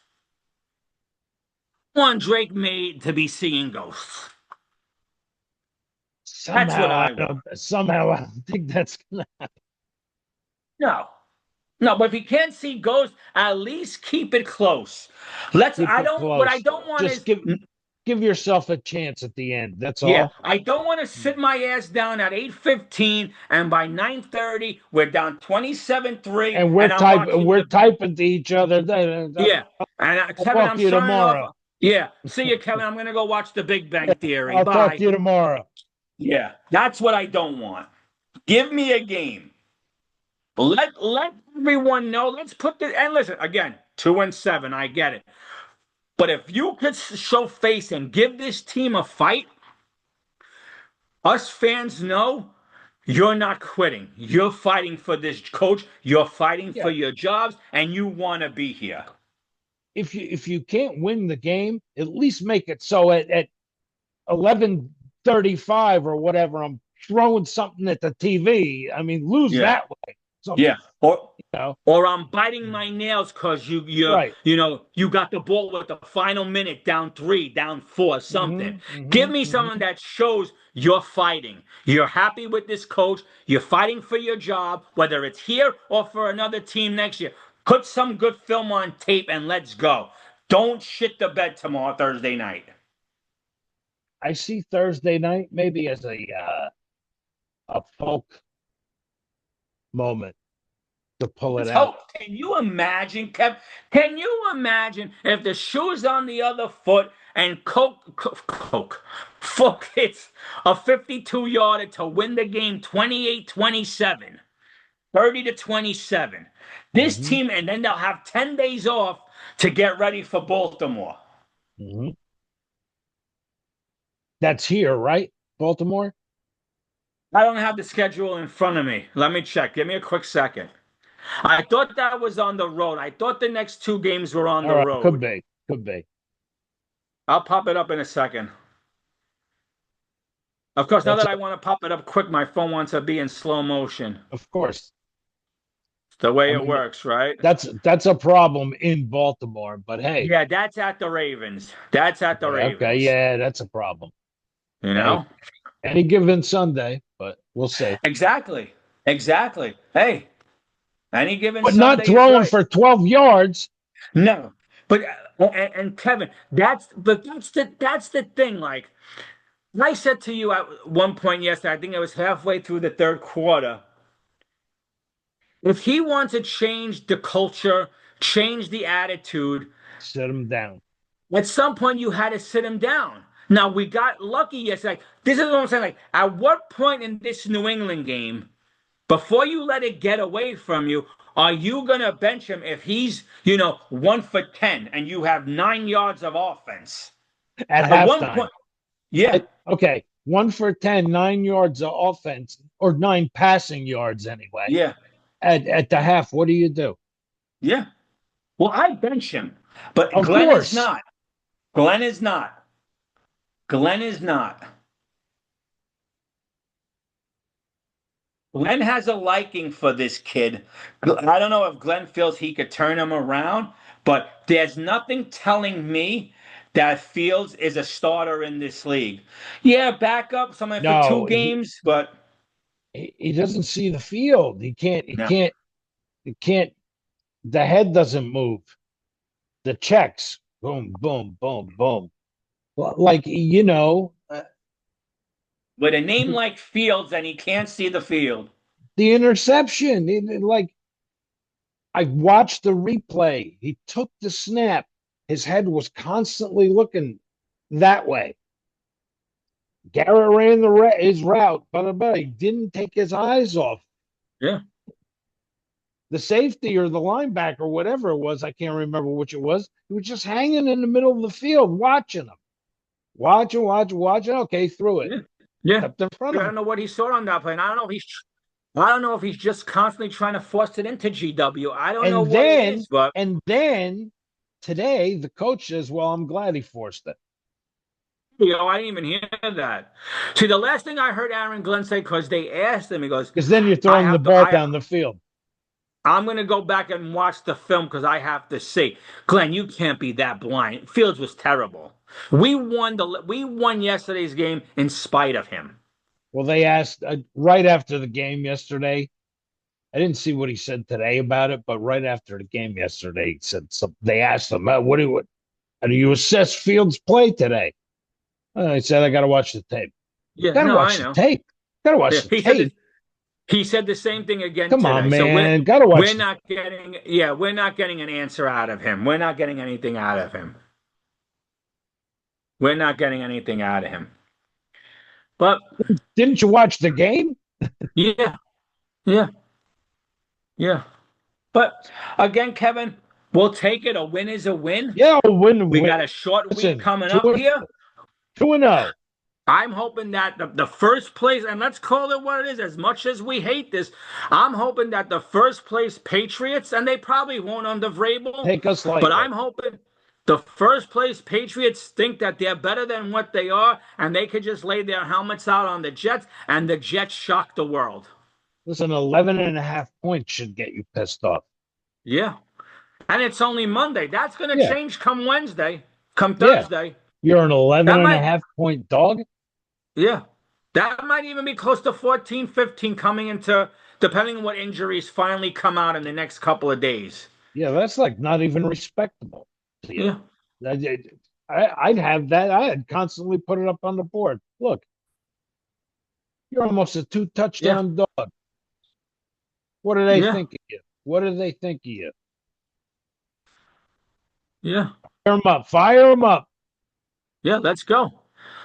Speaker 2: I want Drake May to be seeing ghosts. That's what I want.
Speaker 1: Somehow I don't think that's gonna
Speaker 2: No. No, but if you can't see ghosts, at least keep it close.
Speaker 1: keep it
Speaker 2: What I
Speaker 1: close.
Speaker 2: don't want
Speaker 1: Just
Speaker 2: is,
Speaker 1: give yourself a chance at the end. That's
Speaker 2: yeah,
Speaker 1: all.
Speaker 2: I don't want to sit my ass down at 8:15 and by 9:30 we're down 27-3
Speaker 1: And
Speaker 2: and I'm watching
Speaker 1: we're
Speaker 2: the,
Speaker 1: typing to each other.
Speaker 2: yeah. And
Speaker 1: I'll
Speaker 2: Kevin,
Speaker 1: talk
Speaker 2: I'm
Speaker 1: to you
Speaker 2: signing
Speaker 1: tomorrow.
Speaker 2: off. Yeah. See you, Kevin. I'm going to go watch The Big Bang
Speaker 1: Yeah,
Speaker 2: Theory.
Speaker 1: I'll talk to
Speaker 2: Bye.
Speaker 1: you tomorrow.
Speaker 2: Yeah. That's what I don't want. Give me a game. Let everyone know. Let's put the, and listen, again, 2-7. I get it. But if you could show face and give this team a fight, us fans know you're not quitting. You're fighting for this coach. You're fighting for
Speaker 1: Yeah.
Speaker 2: your jobs, and you want to be here.
Speaker 1: If you can't win the game, at least make it so at 11:35 or whatever, I'm throwing something at the TV. I mean, lose
Speaker 2: Yeah.
Speaker 1: that way. So
Speaker 2: Yeah. Or
Speaker 1: you know,
Speaker 2: or I'm biting my nails because
Speaker 1: right.
Speaker 2: you got the ball with the final minute, down 3, down 4, something. Give me someone
Speaker 1: Mm-hmm.
Speaker 2: that shows you're fighting. You're happy with this coach. You're fighting for your job, whether it's here or for another team next year. Put some good film on tape and let's go. Don't shit the bed tomorrow, Thursday night.
Speaker 1: I see Thursday night maybe as a folk moment to pull it
Speaker 2: Let's
Speaker 1: out.
Speaker 2: hope. Can you imagine, Kev? Can you imagine if the shoe's on the other foot and Folk hits a 52-yarder to win the game 28-27, 30-27. This
Speaker 1: Mm-hmm.
Speaker 2: team, and then they'll have 10 days off to get ready for Baltimore.
Speaker 1: Mm-hmm. That's here, right? Baltimore.
Speaker 2: I don't have the schedule in front of me. Let me check. Give me a quick second. I thought that was on the road. I thought the next two games were on
Speaker 1: All
Speaker 2: the
Speaker 1: right, could
Speaker 2: road.
Speaker 1: be, could be.
Speaker 2: I'll pop it up in a second. Of course, now
Speaker 1: That's
Speaker 2: that I want to pop it up quick, my phone wants to be in slow motion.
Speaker 1: of course.
Speaker 2: It's the way
Speaker 1: I
Speaker 2: it
Speaker 1: mean,
Speaker 2: works, right?
Speaker 1: that's a problem in Baltimore, but hey,
Speaker 2: Yeah, that's at the Ravens. That's at the
Speaker 1: okay,
Speaker 2: Ravens.
Speaker 1: yeah, that's a problem.
Speaker 2: You
Speaker 1: Hey,
Speaker 2: know?
Speaker 1: any given Sunday, but we'll see.
Speaker 2: Exactly. Exactly. Hey, any given
Speaker 1: But not
Speaker 2: Sunday is
Speaker 1: throwing
Speaker 2: right.
Speaker 1: for 12 yards.
Speaker 2: No. But and Kevin, that's the thing. Like I said to you at one point yesterday, I think it was halfway through the third quarter. If he wants to change the culture, change the attitude,
Speaker 1: Sit him down.
Speaker 2: at some point you had to sit him down. Now we got lucky yesterday. This is what I'm saying. Like, at what point in this New England game, before you let it get away from you, are you gonna bench him if he's 1 for 10 and you have 9 yards of offense?
Speaker 1: At
Speaker 2: At one
Speaker 1: halftime.
Speaker 2: point, yeah,
Speaker 1: Okay, 1 for 10, 9 yards of offense, or 9 passing yards anyway.
Speaker 2: yeah,
Speaker 1: At the half, what do you do?
Speaker 2: yeah. Well, I bench him, but
Speaker 1: Of
Speaker 2: Glenn is
Speaker 1: course.
Speaker 2: not. Glenn is not. Glenn is not. Glenn has a liking for this kid. I don't know if Glenn feels he could turn him around, but there's nothing telling me that Fields is a starter in this league. Yeah, backup, something for two
Speaker 1: No,
Speaker 2: games, but
Speaker 1: he doesn't see the field.
Speaker 2: no.
Speaker 1: He can't, the head doesn't move. The checks, boom, boom, boom, boom. Like,
Speaker 2: With a name like Fields and he can't see the field.
Speaker 1: the interception. Like, I watched the replay. He took the snap. His head was constantly looking that way. Garrett ran his route, but he didn't take his eyes off.
Speaker 2: Yeah.
Speaker 1: the safety or the linebacker, whatever it was, I can't remember which it was. He was just hanging in the middle of the field watching them. Watching, watching, watching. Okay, threw it.
Speaker 2: Yeah. Yeah.
Speaker 1: Stepped in front
Speaker 2: I
Speaker 1: of him.
Speaker 2: don't know what he saw on that play. And I don't know if he's just constantly trying to force it into GW. I don't know
Speaker 1: And
Speaker 2: what it
Speaker 1: then,
Speaker 2: is, but
Speaker 1: and then today the coach says, well, I'm glad he forced it.
Speaker 2: I didn't even hear that. See, the last thing I heard Aaron Glenn say, because they asked him, he goes,
Speaker 1: Because then you're
Speaker 2: I
Speaker 1: throwing the
Speaker 2: have to
Speaker 1: ball down the field.
Speaker 2: I'm gonna go back and watch the film because I have to see. Glenn, you can't be that blind. Fields was terrible. We won yesterday's game in spite of him.
Speaker 1: Well, they asked right after the game yesterday. I didn't see what he said today about it, but right after the game yesterday, he said something. They asked him, how do you assess Fields' play today? He said, I got to watch the tape.
Speaker 2: Yeah,
Speaker 1: Got to
Speaker 2: no, I
Speaker 1: watch the
Speaker 2: know.
Speaker 1: tape. Got to
Speaker 2: Yeah,
Speaker 1: watch the tape.
Speaker 2: he said the same thing again
Speaker 1: Come on,
Speaker 2: today. So
Speaker 1: man. Got to
Speaker 2: we're
Speaker 1: watch the
Speaker 2: not getting yeah, we're not getting an answer out of him. We're not getting anything out of him. We're not getting anything out of him. But
Speaker 1: Didn't you watch the game?
Speaker 2: yeah, yeah, yeah. But again, Kevin, we'll take it. A win is a win.
Speaker 1: Yeah, win,
Speaker 2: We
Speaker 1: win.
Speaker 2: got a short week
Speaker 1: Listen,
Speaker 2: coming up here.
Speaker 1: 2-0.
Speaker 2: I'm hoping that the first place, and let's call it what it is, as much as we hate this, I'm hoping that the first place Patriots, and they probably won't under Vrabel,
Speaker 1: Take us
Speaker 2: but
Speaker 1: lightly.
Speaker 2: I'm hoping the first place Patriots think that they're better than what they are, and they could just lay their helmets out on the Jets, and the Jets shock the world.
Speaker 1: Listen, 11.5 points should get you pissed off.
Speaker 2: Yeah. And it's only Monday. That's going to
Speaker 1: Yeah.
Speaker 2: change come Wednesday, come
Speaker 1: Yeah.
Speaker 2: Thursday.
Speaker 1: You're an 11
Speaker 2: That
Speaker 1: and a
Speaker 2: might,
Speaker 1: half point dog.
Speaker 2: yeah. That might even be close to 14, 15 coming into, depending on what injuries finally come out in the next couple of days.
Speaker 1: Yeah, that's like not even respectable to you.
Speaker 2: Yeah.
Speaker 1: I'd have that. I'd constantly put it up on the board. Look, you're almost a two
Speaker 2: Yeah.
Speaker 1: touchdown dog. What do they
Speaker 2: Yeah.
Speaker 1: think of you? What do they think of you?
Speaker 2: Yeah.
Speaker 1: Fire them up. Fire them up.
Speaker 2: Yeah. Let's go.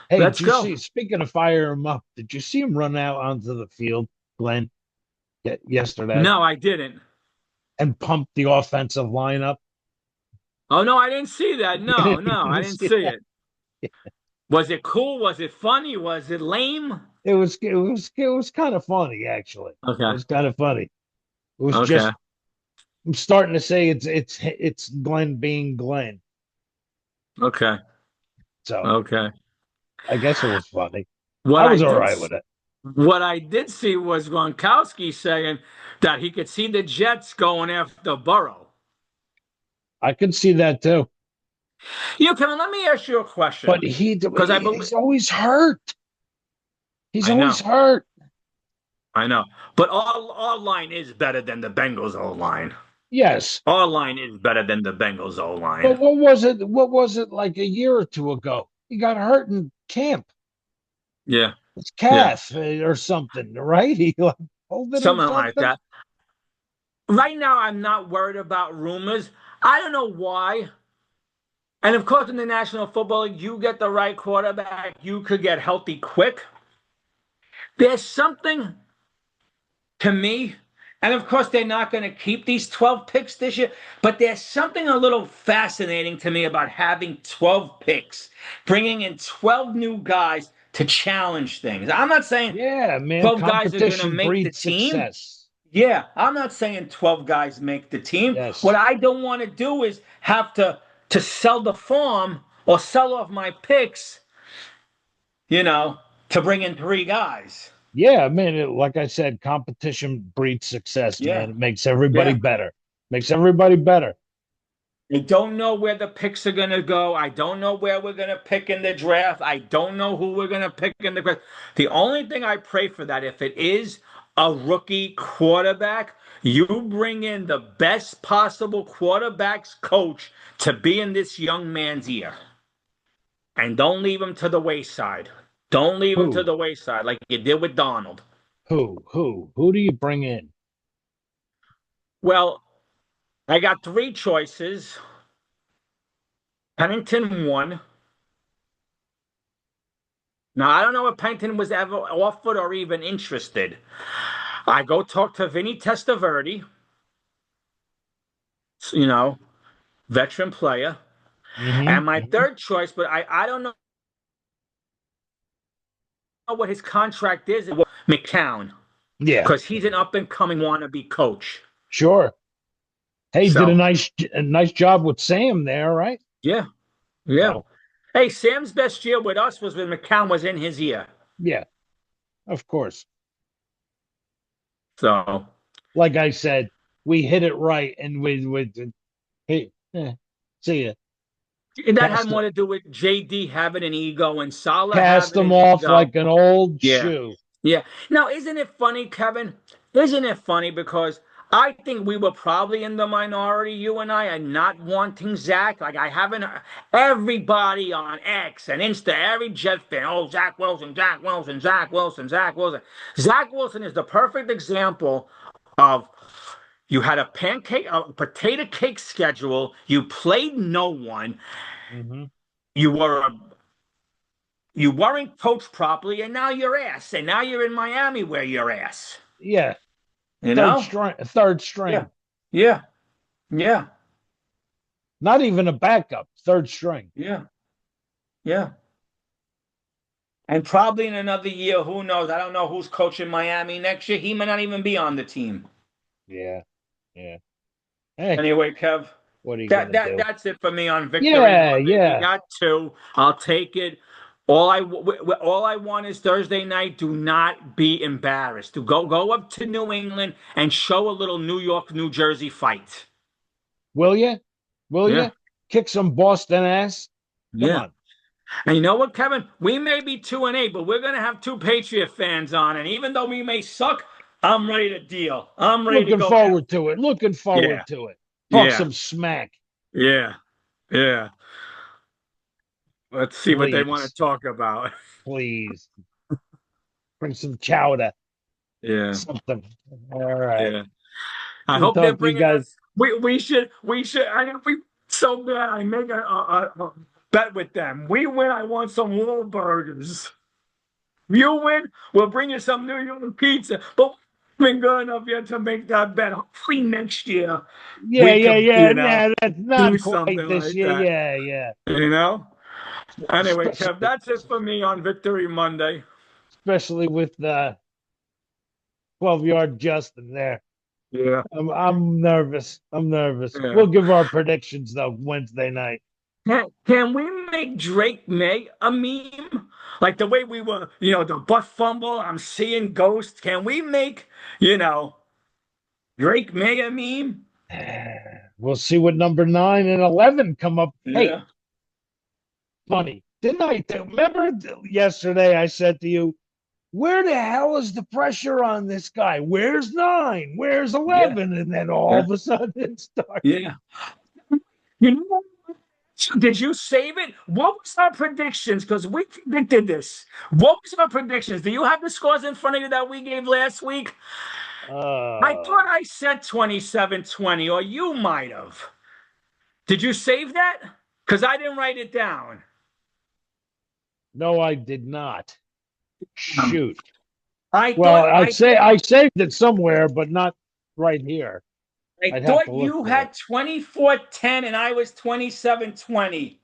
Speaker 1: Hey, did
Speaker 2: Let's
Speaker 1: you
Speaker 2: go.
Speaker 1: see, speaking of fire them up, did you see him run out onto the field, Glenn, yesterday
Speaker 2: No, I didn't.
Speaker 1: and pump the offensive line up?
Speaker 2: Oh, no, I didn't see that.
Speaker 1: You
Speaker 2: No, no, I
Speaker 1: didn't
Speaker 2: didn't
Speaker 1: see
Speaker 2: see
Speaker 1: that?
Speaker 2: it. Was it cool? Was it funny? Was it lame?
Speaker 1: It was kind of funny, actually. It
Speaker 2: Okay.
Speaker 1: was kind of funny. It was
Speaker 2: Okay.
Speaker 1: just I'm starting to say it's Glenn being Glenn.
Speaker 2: Okay.
Speaker 1: So
Speaker 2: Okay.
Speaker 1: I guess it was funny.
Speaker 2: What
Speaker 1: I
Speaker 2: I
Speaker 1: was all
Speaker 2: did
Speaker 1: right with it.
Speaker 2: What I did see was Gronkowski saying that he could see the Jets going after Burrow.
Speaker 1: I could see that too.
Speaker 2: Kevin, let me ask you a
Speaker 1: But
Speaker 2: question.
Speaker 1: he
Speaker 2: Because I believe
Speaker 1: he's always hurt. He's
Speaker 2: I
Speaker 1: always
Speaker 2: know,
Speaker 1: hurt.
Speaker 2: I know. But our line is better than the Bengals O line.
Speaker 1: Yes.
Speaker 2: Our line is better than the Bengals O line.
Speaker 1: But what was it? What was it like a year or two ago? He got hurt in camp.
Speaker 2: Yeah,
Speaker 1: His
Speaker 2: yeah.
Speaker 1: calf or something, right? He like pulled it or
Speaker 2: Something like
Speaker 1: something.
Speaker 2: that. Right now, I'm not worried about rumors. I don't know why. And of course, in the National Football League, you get the right quarterback, you could get healthy quick. There's something to me, and of course, they're not going to keep these 12 picks this year, but there's something a little fascinating to me about having 12 picks, bringing in 12 new guys to challenge things. I'm not saying
Speaker 1: Yeah, man.
Speaker 2: 12 guys are going to
Speaker 1: Competition
Speaker 2: make the
Speaker 1: breeds
Speaker 2: team.
Speaker 1: success.
Speaker 2: Yeah, I'm not saying 12 guys make the team. What
Speaker 1: Yes.
Speaker 2: I don't want to do is have to sell the farm or sell off my picks, you know, to bring in three guys.
Speaker 1: Yeah, man. Like I said, competition breeds success, man.
Speaker 2: Yeah.
Speaker 1: It makes everybody
Speaker 2: Yeah.
Speaker 1: better. Makes everybody better.
Speaker 2: I don't know where the picks are going to go. I don't know where we're going to pick in the draft. I don't know who we're going to pick in the draft. The only thing I pray for that, if it is a rookie quarterback, you bring in the best possible quarterbacks coach to be in this young man's ear. And don't leave him to the wayside. Don't leave him to
Speaker 1: Who?
Speaker 2: the wayside like you did with Donald.
Speaker 1: Who do you bring in?
Speaker 2: Well, I got three choices. Pennington won. Now, I don't know if Pennington was ever offered or even interested. I go talk to Vinny Testaverde. veteran player.
Speaker 1: Hmm.
Speaker 2: And my third choice, but I don't know what his contract is, McCown,
Speaker 1: Yeah,
Speaker 2: because he's an up and coming wannabe coach.
Speaker 1: sure. Hey, did
Speaker 2: So
Speaker 1: a nice job with Sam there, right?
Speaker 2: yeah, yeah.
Speaker 1: So
Speaker 2: Hey, Sam's best year with us was when McCown was in his year.
Speaker 1: yeah, of course.
Speaker 2: So
Speaker 1: Like I said, we hit it right, and hey, see ya.
Speaker 2: that had
Speaker 1: Cast
Speaker 2: more to do with JD having an ego and Salah
Speaker 1: cast
Speaker 2: having
Speaker 1: them
Speaker 2: an
Speaker 1: off
Speaker 2: ego.
Speaker 1: like an old
Speaker 2: Yeah.
Speaker 1: shoe.
Speaker 2: Yeah. Now, isn't it funny, Kevin? Isn't it funny because I think we were probably in the minority, you and I, and not wanting Zach. Like I haven't everybody on X and Insta, every Jet fan, oh, Zach Wilson, Zach Wilson, Zach Wilson, Zach Wilson. Zach Wilson is the perfect example of you had a potato cake schedule, you played no one,
Speaker 1: Hmm.
Speaker 2: you were you weren't coached properly, and now you're ass. And now you're in Miami where you're ass.
Speaker 1: Yeah,
Speaker 2: You know?
Speaker 1: third
Speaker 2: Yeah.
Speaker 1: string.
Speaker 2: Yeah. Yeah.
Speaker 1: Not even a backup, third string.
Speaker 2: Yeah. Yeah. And probably in another year, who knows? I don't know who's coaching Miami next year. He may not even be on the team.
Speaker 1: Yeah, yeah. Hey,
Speaker 2: Anyway, Kev,
Speaker 1: what are you
Speaker 2: that
Speaker 1: gonna
Speaker 2: that
Speaker 1: do?
Speaker 2: that's it for me on Victory
Speaker 1: Yeah,
Speaker 2: Monday. We
Speaker 1: yeah.
Speaker 2: got two. I'll take it. All I want is Thursday night. Do not be embarrassed. To go up to New England and show a little New York, New Jersey fight.
Speaker 1: Will you? Will
Speaker 2: Yeah,
Speaker 1: you kick some Boston ass? Come
Speaker 2: yeah.
Speaker 1: on.
Speaker 2: And you know what, Kevin? We may be 2-8, but we're gonna have two Patriot fans on, and even though we may suck, I'm ready to deal. I'm ready to
Speaker 1: Looking
Speaker 2: go have.
Speaker 1: forward to it. Looking
Speaker 2: Yeah,
Speaker 1: forward to it. Talk
Speaker 2: yeah,
Speaker 1: some smack,
Speaker 2: yeah, yeah. Let's see what they want to
Speaker 1: please,
Speaker 2: talk about.
Speaker 1: please. Bring some chowder,
Speaker 2: Yeah,
Speaker 1: something. All right.
Speaker 2: yeah. I
Speaker 1: We'll
Speaker 2: hope they're
Speaker 1: talk to you
Speaker 2: bringing
Speaker 1: guys.
Speaker 2: us. We should. I know we so bad. I make a bet with them. We win. I want some Wahlburgers. You win. We'll bring you some New York pizza. But we've been good enough yet to make that bet. Hopefully next year
Speaker 1: Yeah,
Speaker 2: we
Speaker 1: yeah,
Speaker 2: could,
Speaker 1: yeah, yeah. That's
Speaker 2: do
Speaker 1: not quite
Speaker 2: something
Speaker 1: this
Speaker 2: like
Speaker 1: year.
Speaker 2: that.
Speaker 1: Yeah, yeah.
Speaker 2: You know. Anyway, Kev,
Speaker 1: Especially,
Speaker 2: that's it for me on Victory Monday.
Speaker 1: especially with the 12-yard Justin there.
Speaker 2: Yeah.
Speaker 1: I'm nervous. I'm nervous.
Speaker 2: Yeah.
Speaker 1: We'll give our predictions though Wednesday night.
Speaker 2: Can we make Drake May a meme? Like the way we were, the butt fumble, I'm seeing ghosts. Can we make, you know, Drake May a meme?
Speaker 1: We'll see what number 9 and 11 come up. Hey,
Speaker 2: Yeah.
Speaker 1: funny. Didn't I remember yesterday I said to you, where the hell is the pressure on this guy? Where's 9? Where's
Speaker 2: Yeah.
Speaker 1: 11? And then all
Speaker 2: Yeah.
Speaker 1: of a sudden it starts.
Speaker 2: Yeah. You know, did you save it? What was our predictions? Because we predicted this. What was our predictions? Do you have the scores in front of you that we gave last week? I
Speaker 1: Uh,
Speaker 2: thought I said 27-20, or you might have. Did you save that? Because I didn't write it down.
Speaker 1: no, I did not.
Speaker 2: Um,
Speaker 1: Shoot.
Speaker 2: I
Speaker 1: Well,
Speaker 2: thought I thought
Speaker 1: I saved it somewhere, but not right here.
Speaker 2: I
Speaker 1: I'd have to
Speaker 2: thought
Speaker 1: look
Speaker 2: you
Speaker 1: for it.
Speaker 2: had 24-10 and I was 27-20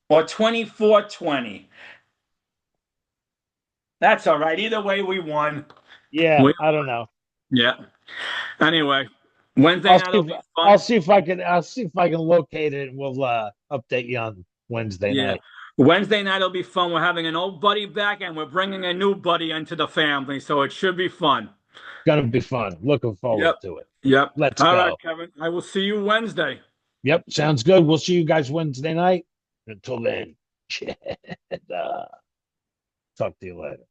Speaker 2: or 24-20. That's all right. Either way, we won.
Speaker 1: Yeah,
Speaker 2: We,
Speaker 1: I don't know.
Speaker 2: yeah. Anyway, Wednesday night will be
Speaker 1: I'll
Speaker 2: fun.
Speaker 1: see if I can locate it and we'll update you on Wednesday
Speaker 2: Yeah.
Speaker 1: night.
Speaker 2: Wednesday night will be fun. We're having an old buddy back and we're bringing a new buddy into the family, so it should be fun.
Speaker 1: Gonna be fun. Looking forward
Speaker 2: Yep.
Speaker 1: to it.
Speaker 2: Yep.
Speaker 1: Let's
Speaker 2: All right,
Speaker 1: go.
Speaker 2: Kevin. I will see you Wednesday.
Speaker 1: Yep, sounds good. We'll see you guys Wednesday night. Until then, uh, talk to you later.